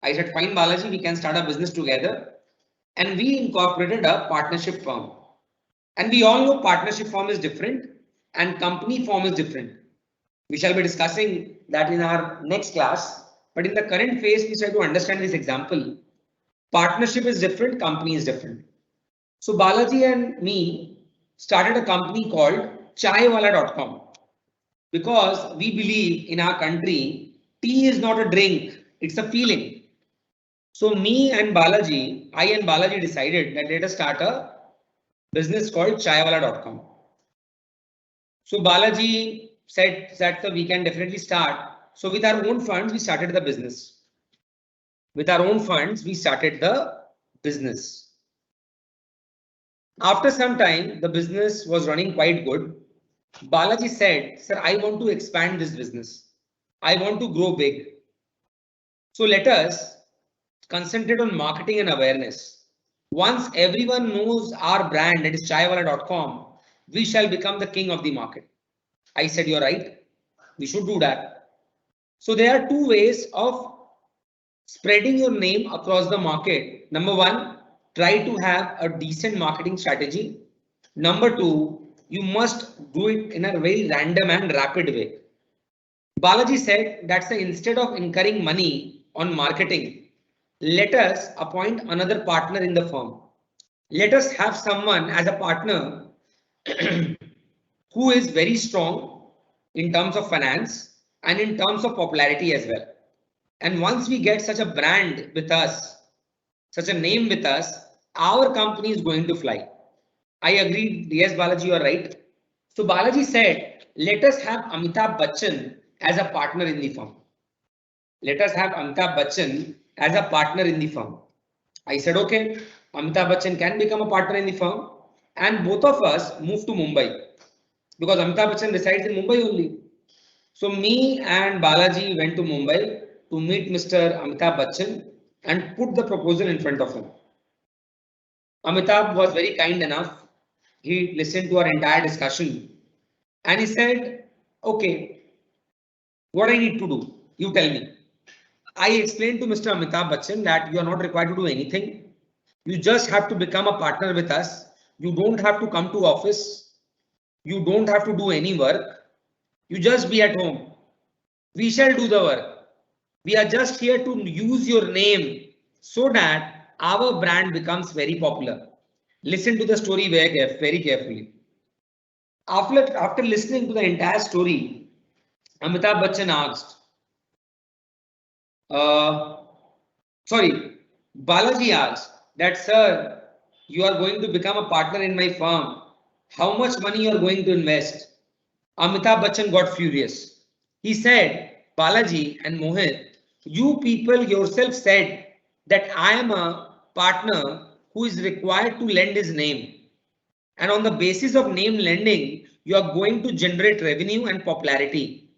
I said, fine, Balaji, we can start a business together. And we incorporated a partnership firm. And we all know partnership form is different and company form is different. We shall be discussing that in our next class. But in the current phase, we try to understand this example. Partnership is different, company is different. So Balaji and me started a company called chaiwala.com because we believe in our country, tea is not a drink, it's a feeling. So me and Balaji, I and Balaji decided that let us start a business called chaiwala.com. So Balaji said that we can definitely start. So with our own funds, we started the business. With our own funds, we started the business. After some time, the business was running quite good. Balaji said, sir, I want to expand this business. I want to grow big. So let us concentrate on marketing and awareness. Once everyone knows our brand, that is chaiwala.com, we shall become the king of the market. I said, you're right. We should do that. So there are 2 ways of spreading your name across the market. Number 1, try to have a decent marketing strategy. Number 2, you must do it in a very random and rapid way. Balaji said that instead of incurring money on marketing, let us appoint another partner in the firm. Let us have someone as a partner who is very strong in terms of finance and in terms of popularity as well. And once we get such a brand with us, such a name with us, our company is going to fly. I agree. Yes, Balaji, you are right. So Balaji said, let us have Amitabh Bachchan as a partner in the firm. Let us have Amitabh Bachchan as a partner in the firm. I said, okay, Amitabh Bachchan can become a partner in the firm. And both of us moved to Mumbai because Amitabh Bachchan resides in Mumbai only. So me and Balaji went to Mumbai to meet Mr. Amitabh Bachchan and put the proposal in front of him. Amitabh was very kind enough. He listened to our entire discussion and he said, okay, what I need to do? You tell me. I explained to Mr. Amitabh Bachchan that you are not required to do anything. You just have to become a partner with us. You don't have to come to office. You don't have to do any work. You just be at home. We shall do the work. We are just here to use your name so that our brand becomes very popular. Listen to the story very carefully. After listening to the entire story, Amitabh Bachchan asked, Balaji asked that, sir, you are going to become a partner in my firm. How much money you are going to invest? Amitabh Bachchan got furious. He said, Balaji and Mohit, you people yourself said that I am a partner who is required to lend his name. And on the basis of name lending, you are going to generate revenue and popularity.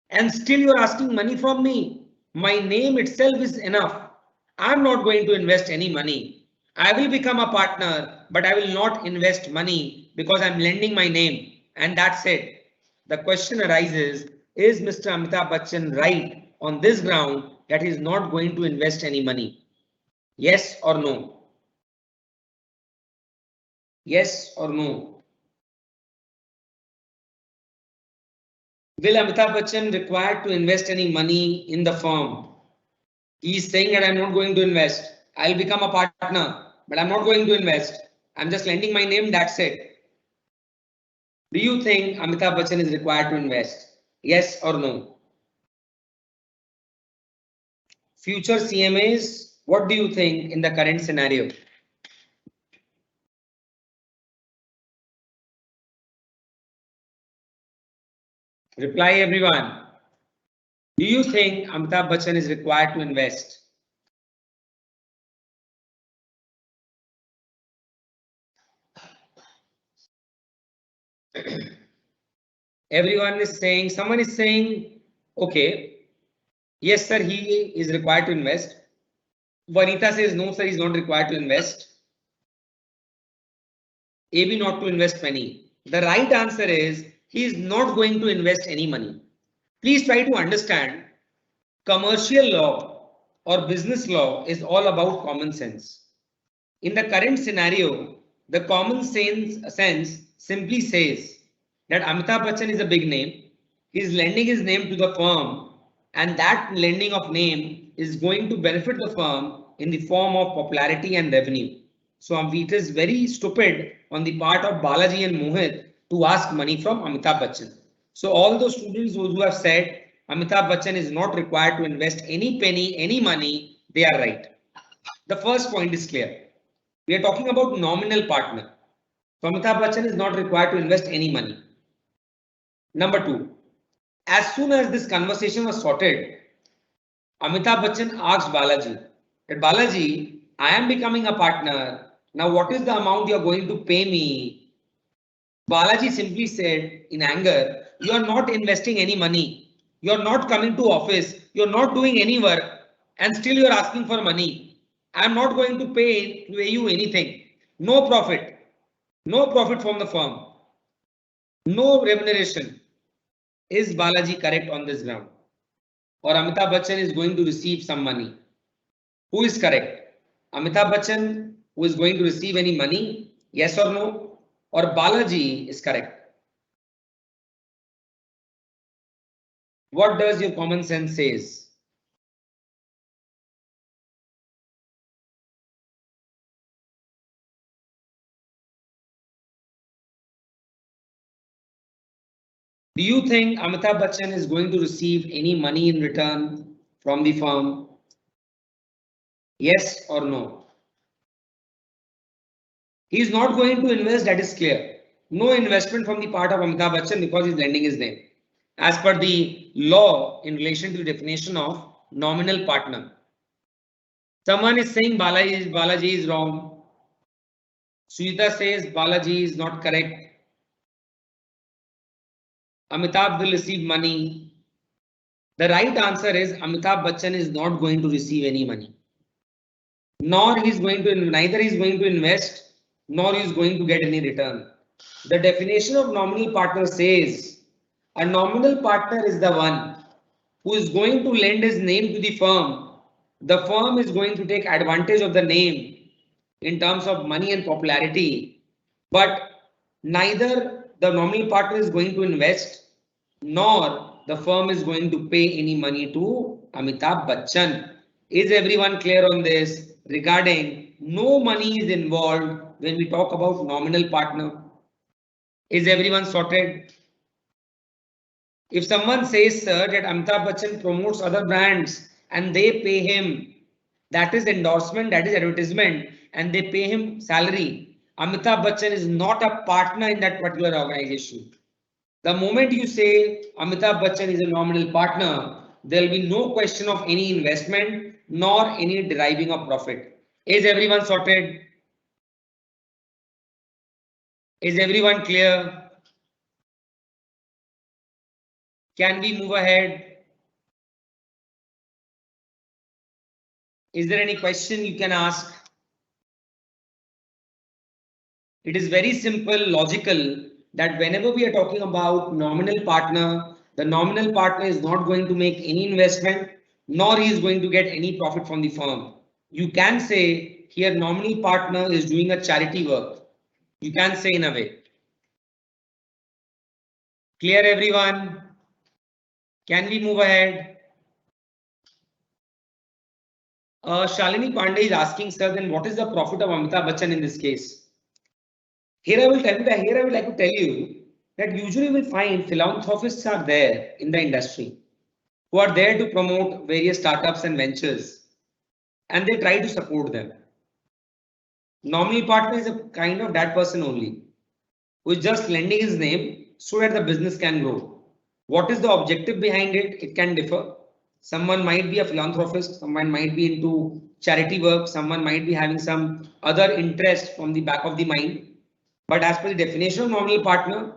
And still you are asking money from me. My name itself is enough. I'm not going to invest any money. I will become a partner, but I will not invest money because I'm lending my name. And that's it. The question arises, is Mr. Amitabh Bachchan right on this ground that he is not going to invest any money? Yes or no? Yes or no? Will Amitabh Bachchan required to invest any money in the firm? He is saying that I'm not going to invest. I'll become a partner, but I'm not going to invest. I'm just lending my name, that's it. Do you think Amitabh Bachchan is required to invest? Yes or no? Future CMAs, what do you think in the current scenario? Reply everyone. Do you think Amitabh Bachchan is required to invest? Everyone is saying, someone is saying, okay, yes, sir, he is required to invest. Vanita says, no, sir, he's not required to invest. AB not to invest money. The right answer is he is not going to invest any money. Please try to understand commercial law or business law is all about common sense. In the current scenario, the common sense simply says that Amitabh Bachchan is a big name. He is lending his name to the firm, and that lending of name is going to benefit the firm in the form of popularity and revenue. So it is very stupid on the part of Balaji and Mohit to ask money from Amitabh Bachchan. So all those students who have said Amitabh Bachchan is not required to invest any penny, any money, they are right. The first point is clear. We are talking about nominal partner. So Amitabh Bachchan is not required to invest any money. Number two, as soon as this conversation was sorted, Amitabh Bachchan asked Balaji that Balaji, I am becoming a partner. Now, what is the amount you are going to pay me? Balaji simply said in anger, you are not investing any money. You are not coming to office. You are not doing any work and still you are asking for money. I am not going to pay you anything. No profit. No profit from the firm. No remuneration. Is Balaji correct on this ground? Or Amitabh Bachchan is going to receive some money? Who is correct? Amitabh Bachchan, who is going to receive any money? Yes or no? Or Balaji is correct? What does your common sense says? Do you think Amitabh Bachchan is going to receive any money in return from the firm? Yes or no? He is not going to invest, that is clear. No investment from the part of Amitabh Bachchan because he is lending his name. As per the law in relation to the definition of nominal partner. Someone is saying Balaji is wrong. Sujita says Balaji is not correct. Amitabh will receive money. The right answer is Amitabh Bachchan is not going to receive any money. Neither he is going to invest, nor he is going to get any return. The definition of nominal partner says a nominal partner is the one who is going to lend his name to the firm. The firm is going to take advantage of the name in terms of money and popularity, but neither the nominal partner is going to invest nor the firm is going to pay any money to Amitabh Bachchan. Is everyone clear on this regarding no money is involved when we talk about nominal partner? Is everyone sorted? If someone says, sir, that Amitabh Bachchan promotes other brands and they pay him, that is endorsement, that is advertisement, and they pay him salary. Amitabh Bachchan is not a partner in that particular organization. The moment you say Amitabh Bachchan is a nominal partner, there will be no question of any investment nor any deriving of profit. Is everyone sorted? Is everyone clear? Can we move ahead? Is there any question you can ask? It is very simple, logical, that whenever we are talking about nominal partner, the nominal partner is not going to make any investment, nor he is going to get any profit from the firm. You can say here nominal partner is doing a charity work. You can say in a way. Clear everyone? Can we move ahead? Shalini Pandey is asking, sir, then what is the profit of Amitabh Bachchan in this case? Here I will tell you that here I would like to tell you that usually we find philanthropists are there in the industry who are there to promote various startups and ventures, and they try to support them. Nominal partner is a kind of that person only who is just lending his name so that the business can grow. What is the objective behind it? It can differ. Someone might be a philanthropist, someone might be into charity work, someone might be having some other interest from the back of the mind. But as per the definition of nominal partner,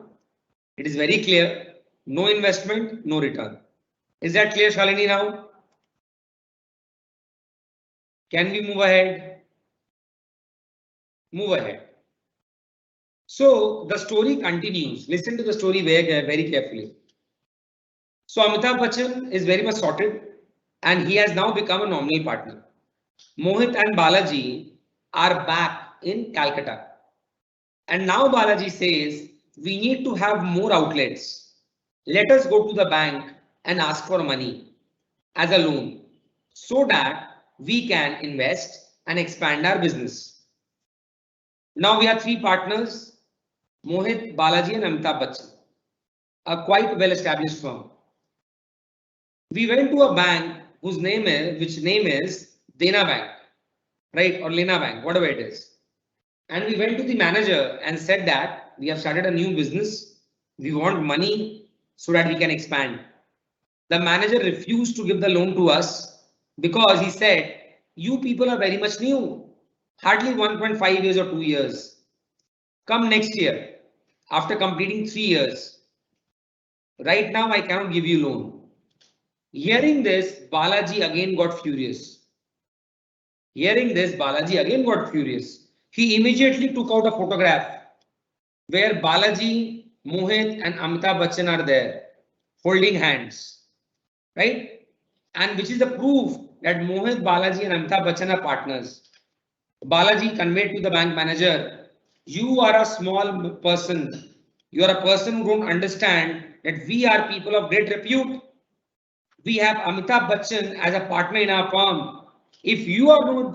it is very clear, no investment, no return. Is that clear, Shalini, now? Can we move ahead? Move ahead. So the story continues. Listen to the story very carefully. So Amitabh Bachchan is very much sorted and he has now become a nominal partner. Mohit and Balaji are back in Calcutta. And now Balaji says, we need to have more outlets. Let us go to the bank and ask for money as a loan so that we can invest and expand our business. Now we have three partners, Mohit, Balaji and Amitabh Bachchan, a quite well-established firm. We went to a bank which name is Dena Bank, right? Or Lena Bank, whatever it is. And we went to the manager and said that we have started a new business. We want money so that we can expand. The manager refused to give the loan to us because he said, you people are very much new, hardly 1.5 years or 2 years. Come next year, after completing 3 years. Right now, I cannot give you loan. Hearing this, Balaji again got furious. He immediately took out a photograph where Balaji, Mohit and Amitabh Bachchan are there holding hands, right? And which is the proof that Mohit, Balaji and Amitabh Bachchan are partners. Balaji conveyed to the bank manager, you are a small person. You are a person who don't understand that we are people of great repute. We have Amitabh Bachchan as a partner in our firm. If you are not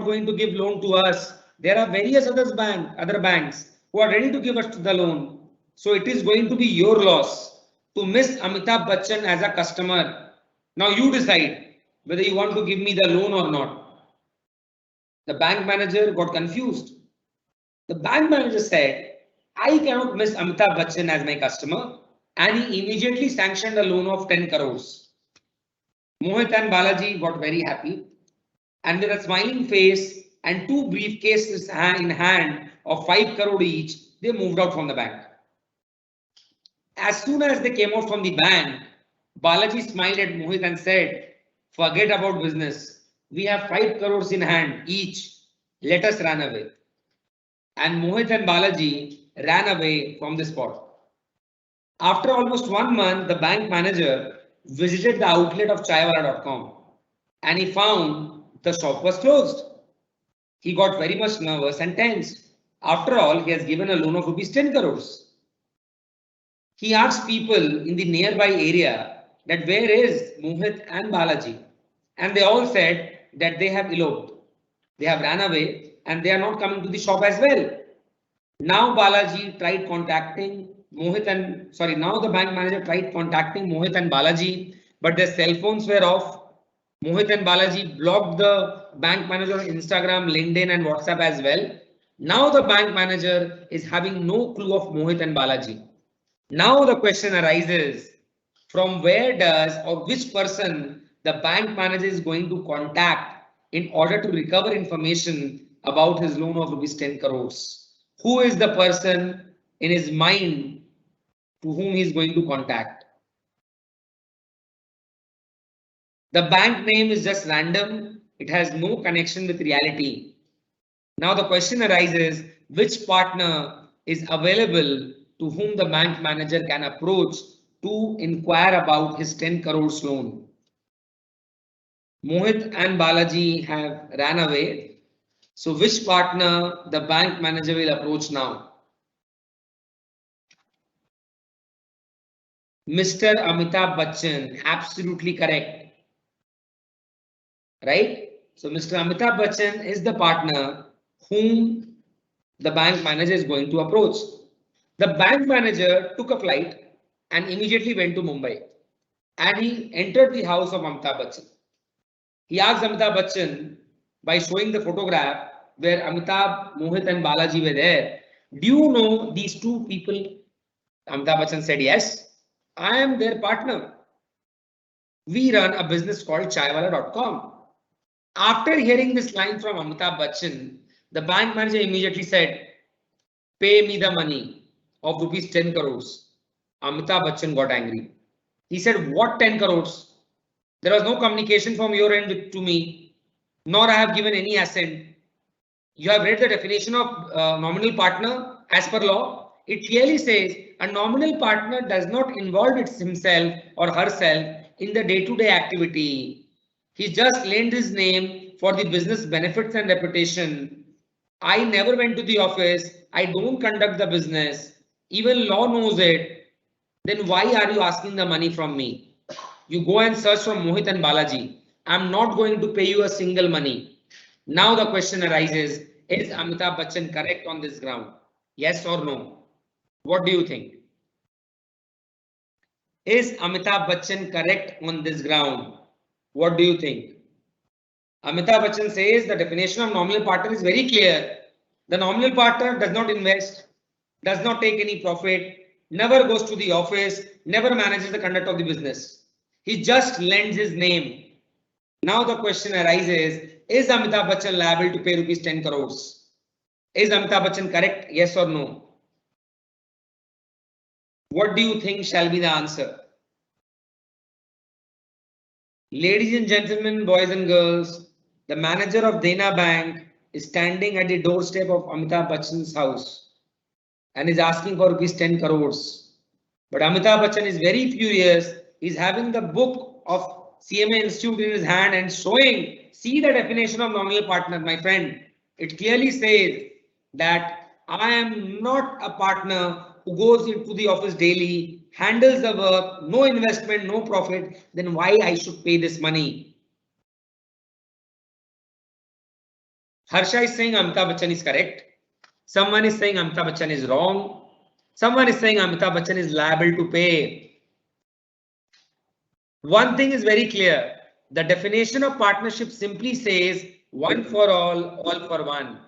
going to give loan to us, there are various other banks who are ready to give us the loan. So it is going to be your loss to miss Amitabh Bachchan as a customer. Now you decide whether you want to give me the loan or not. The bank manager got confused. The bank manager said, I cannot miss Amitabh Bachchan as my customer, and he immediately sanctioned a loan of 10 crores. Mohit and Balaji got very happy, and with a smiling face and two briefcases in hand of 5 crore each, they moved out from the bank. As soon as they came out from the bank, Balaji smiled at Mohit and said, forget about business. We have 5 crores in hand each. Let us run away. And Mohit and Balaji ran away from the spot. After almost 1 month, the bank manager visited the outlet of chaiwala.com and he found the shop was closed. He got very much nervous and tense. After all, he has given a loan of rupees 10 crores. He asked people in the nearby area that where is Mohit and Balaji, and they all said that they have eloped. They have ran away and they are not coming to the shop as well. Now Balaji tried contacting Mohit and now the bank manager tried contacting Mohit and Balaji, but their cell phones were off. Mohit and Balaji blocked the bank manager on Instagram, LinkedIn, and WhatsApp as well. Now the bank manager is having no clue of Mohit and Balaji. Now the question arises, from where does or which person the bank manager is going to contact in order to recover information about his loan of rupees 10 crores? Who is the person in his mind to whom he is going to contact? The bank name is just random. It has no connection with reality. Now the question arises, which partner is available to whom the bank manager can approach to inquire about his 10 crores loan? Mohit and Balaji have ran away. So which partner the bank manager will approach now? Mr. Amitabh Bachchan, absolutely correct. Right? So Mr. Amitabh Bachchan is the partner whom the bank manager is going to approach. The bank manager took a flight and immediately went to Mumbai. And he entered the house of Amitabh Bachchan. He asked Amitabh Bachchan by showing the photograph where Amitabh, Mohit and Balaji were there. Do you know these two people? Amitabh Bachchan said, yes, I am their partner. We run a business called chaiwala.com. After hearing this line from Amitabh Bachchan, the bank manager immediately said, pay me the money of rupees 10 crores. Amitabh Bachchan got angry. He said, what 10 crores? There was no communication from your end to me, nor I have given any assent. You have read the definition of nominal partner as per law. It clearly says a nominal partner does not involve himself or herself in the day-to-day activity. He just lent his name for the business benefits and reputation. I never went to the office. I don't conduct the business. Even law knows it. Then why are you asking the money from me? You go and search for Mohit and Balaji. I'm not going to pay you a single money. Now the question arises, is Amitabh Bachchan correct on this ground? Yes or no? What do you think? Is Amitabh Bachchan correct on this ground? What do you think? Amitabh Bachchan says the definition of nominal partner is very clear. The nominal partner does not invest, does not take any profit, never goes to the office, never manages the conduct of the business. He just lends his name. Now the question arises, is Amitabh Bachchan liable to pay rupees 10 crores? Is Amitabh Bachchan correct? Yes or no? What do you think shall be the answer? Ladies and gentlemen, boys and girls, the manager of Dena Bank is standing at the doorstep of Amitabh Bachchan's house and is asking for rupees 10 crores. But Amitabh Bachchan is very furious. He's having the book of CMA Institute in his hand and showing, see the definition of nominal partner, my friend. It clearly says that I am not a partner who goes into the office daily, handles the work, no investment, no profit. Then why I should pay this money? Harsha is saying Amitabh Bachchan is correct. Someone is saying Amitabh Bachchan is wrong. Someone is saying Amitabh Bachchan is liable to pay. One thing is very clear. The definition of partnership simply says one for all for one.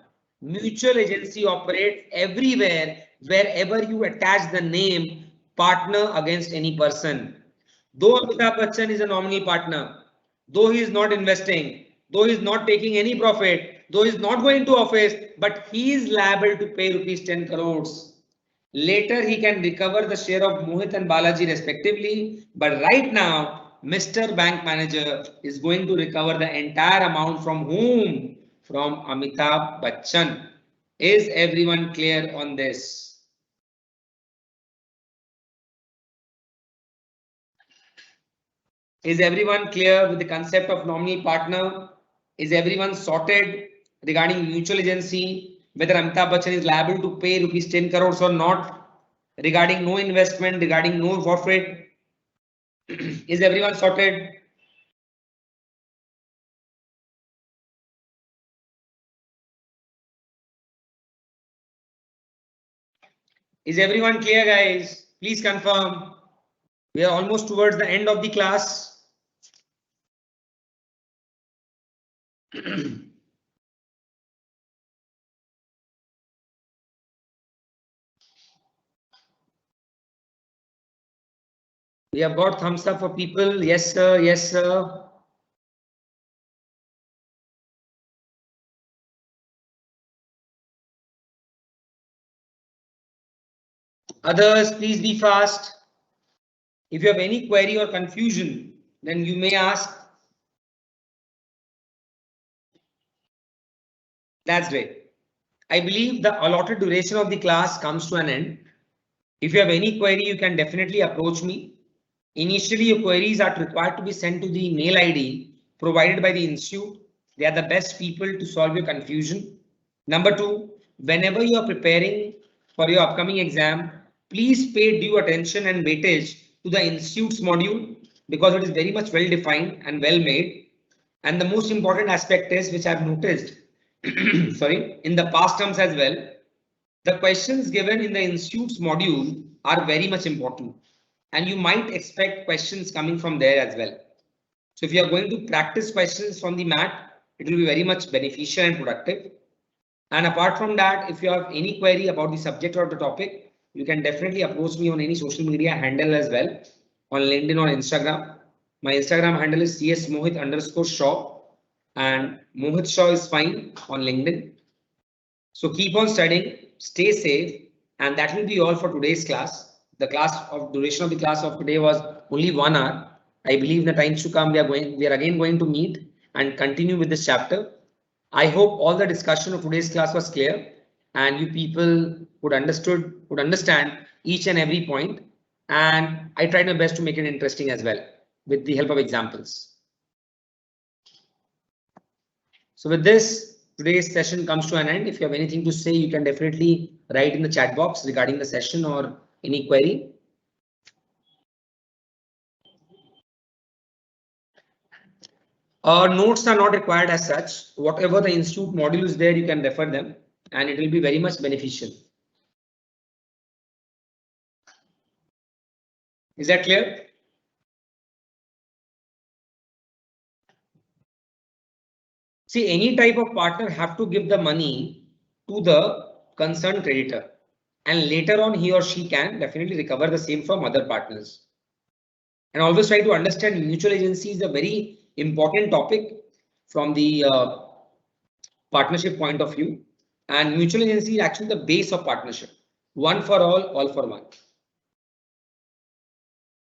Mutual agency operates everywhere wherever you attach the name partner against any person. Though Amitabh Bachchan is a nominal partner, though he is not investing, though he is not taking any profit, though he is not going to office, but he is liable to pay rupees 10 crores. Later, he can recover the share of Mohit and Balaji respectively, but right now, Mr. Bank Manager is going to recover the entire amount from whom? From Amitabh Bachchan. Is everyone clear on this? Is everyone clear with the concept of nominal partner? Is everyone sorted regarding mutual agency? Whether Amitabh Bachchan is liable to pay rupees 10 crores or not? Regarding no investment, regarding no forfeit? Is everyone sorted? Is everyone clear, guys? Please confirm. We are almost towards the end of the class. We have got thumbs up for people. Yes, sir. Yes, sir. Others, please be fast. If you have any query or confusion, then you may ask. That's great. I believe the allotted duration of the class comes to an end. If you have any query, you can definitely approach me. Initially, your queries are required to be sent to the mail ID provided by the institute. They are the best people to solve your confusion. Number two, whenever you are preparing for your upcoming exam, please pay due attention and weightage to the institute's module because it is very much well defined and well made. And the most important aspect is, which I've noticed, sorry, in the past terms as well, the questions given in the institute's module are very much important. And you might expect questions coming from there as well. So if you are going to practice questions from the mat, it will be very much beneficial and productive. And apart from that, if you have any query about the subject or the topic, you can definitely approach me on any social media handle as well, on LinkedIn or Instagram. My Instagram handle is csmohit_shaw and Mohit Shaw is fine on LinkedIn. So keep on studying, stay safe, and that will be all for today's class. The duration of the class of today was only 1 hour. I believe in the times to come we are again going to meet and continue with this chapter. I hope all the discussion of today's class was clear and you people would understand each and every point. And I tried my best to make it interesting as well with the help of examples. So with this, today's session comes to an end. If you have anything to say, you can definitely write in the chat box regarding the session or any query. Notes are not required as such. Whatever the institute module is there, you can refer them and it will be very much beneficial. Is that clear? See, any type of partner have to give the money to the concerned creditor and later on he or she can definitely recover the same from other partners. And always try to understand mutual agency is a very important topic from the partnership point of view, and mutual agency is actually the base of partnership. One for all for one.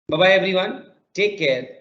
Bye bye everyone. Take care.